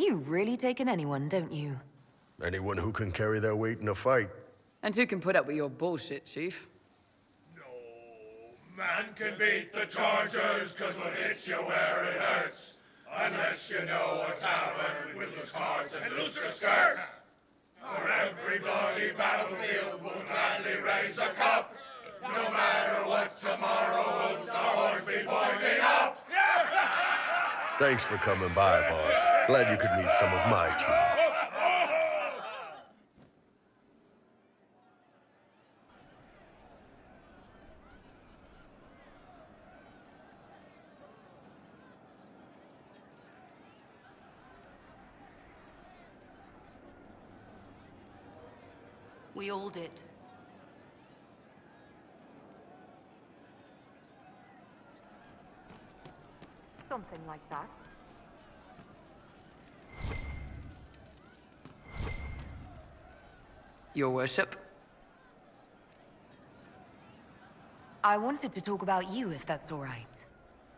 You really take in anyone, don't you? Anyone who can carry their weight in a fight. And who can put up with your bullshit, Chief? No man can beat the Chargers, cause we'll hit you where it hurts. Unless you know a tavern with loose cards and looser skirts. For every bloody battlefield we'll gladly raise a cup. No matter what tomorrow holds, our horns be pointing up. Thanks for coming by, boss. Glad you could meet some of my team. We all did. Something like that. Your worship? I wanted to talk about you, if that's all right.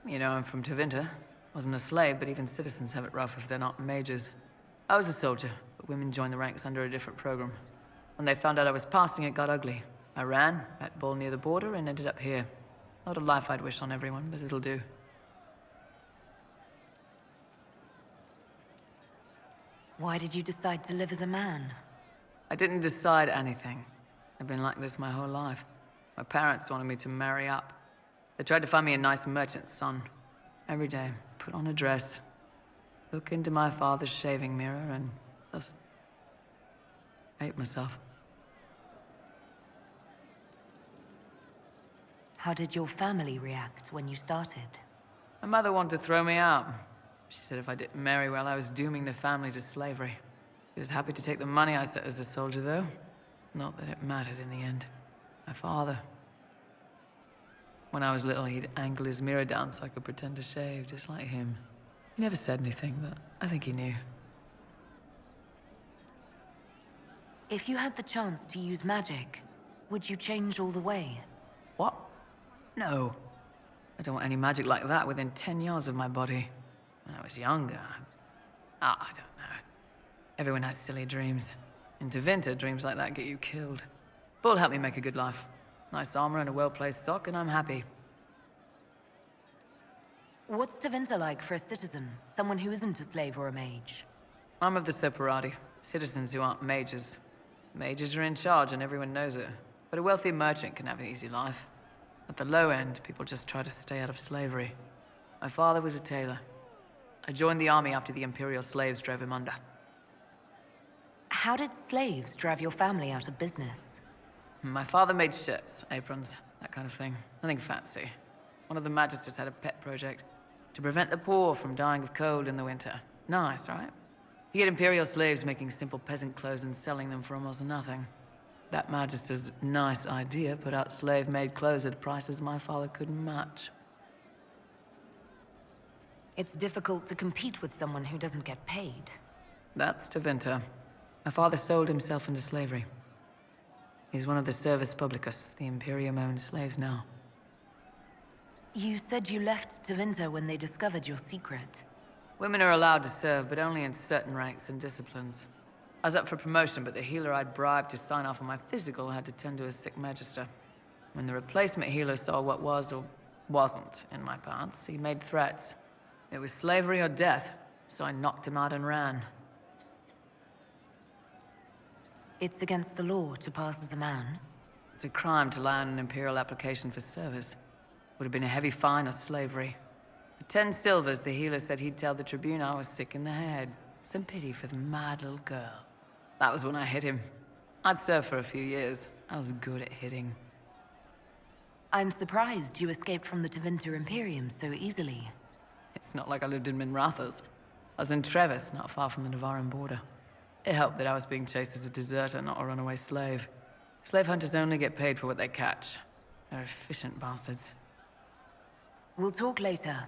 You know, I'm from Tevinter. Wasn't a slave, but even citizens have it rough if they're not mages. I was a soldier, but women joined the ranks under a different program. When they found out I was passing, it got ugly. I ran, met Bull near the border, and ended up here. Not a life I'd wish on everyone, but it'll do. Why did you decide to live as a man? I didn't decide anything. I've been like this my whole life. My parents wanted me to marry up. They tried to find me a nice merchant's son. Every day, put on a dress, look into my father's shaving mirror, and just hate myself. How did your family react when you started? My mother wanted to throw me out. She said if I didn't marry well, I was dooming the family to slavery. She was happy to take the money I set as a soldier, though. Not that it mattered in the end. My father. When I was little, he'd angle his mirror down so I could pretend to shave, just like him. He never said anything, but I think he knew. If you had the chance to use magic, would you change all the way? What? No. I don't want any magic like that within 10 yards of my body. When I was younger, I don't know. Everyone has silly dreams. In Tevinter, dreams like that get you killed. Bull helped me make a good life. Nice armor and a well-placed sock, and I'm happy. What's Tevinter like for a citizen? Someone who isn't a slave or a mage? I'm of the Separati. Citizens who aren't mages. Mages are in charge and everyone knows it. But a wealthy merchant can have an easy life. At the low end, people just try to stay out of slavery. My father was a tailor. I joined the army after the Imperial slaves drove him under. How did slaves drive your family out of business? My father made shirts, aprons, that kind of thing. Nothing fancy. One of the magisters had a pet project to prevent the poor from dying of cold in the winter. Nice, right? He had Imperial slaves making simple peasant clothes and selling them for almost nothing. That magister's nice idea put out slave-made clothes at prices my father couldn't match. It's difficult to compete with someone who doesn't get paid. That's Tevinter. My father sold himself into slavery. He's one of the Servus Publicus, the Imperium-owned slaves now. You said you left Tevinter when they discovered your secret. Women are allowed to serve, but only in certain ranks and disciplines. I was up for promotion, but the healer I'd bribed to sign off on my physical had to tend to a sick magister. When the replacement healer saw what was or wasn't in my pants, he made threats. It was slavery or death, so I knocked him out and ran. It's against the law to pass as a man. It's a crime to lie on an imperial application for service. Would have been a heavy fine or slavery. For 10 silvers, the healer said he'd tell the Tribune I was sick in the head. Some pity for the mad little girl. That was when I hit him. I'd served for a few years. I was good at hitting. I'm surprised you escaped from the Tevinter Imperium so easily. It's not like I lived in Minrathas. I was in Trevis, not far from the Navarran border. It helped that I was being chased as a deserter, not a runaway slave. Slave hunters only get paid for what they catch. They're efficient bastards. We'll talk later.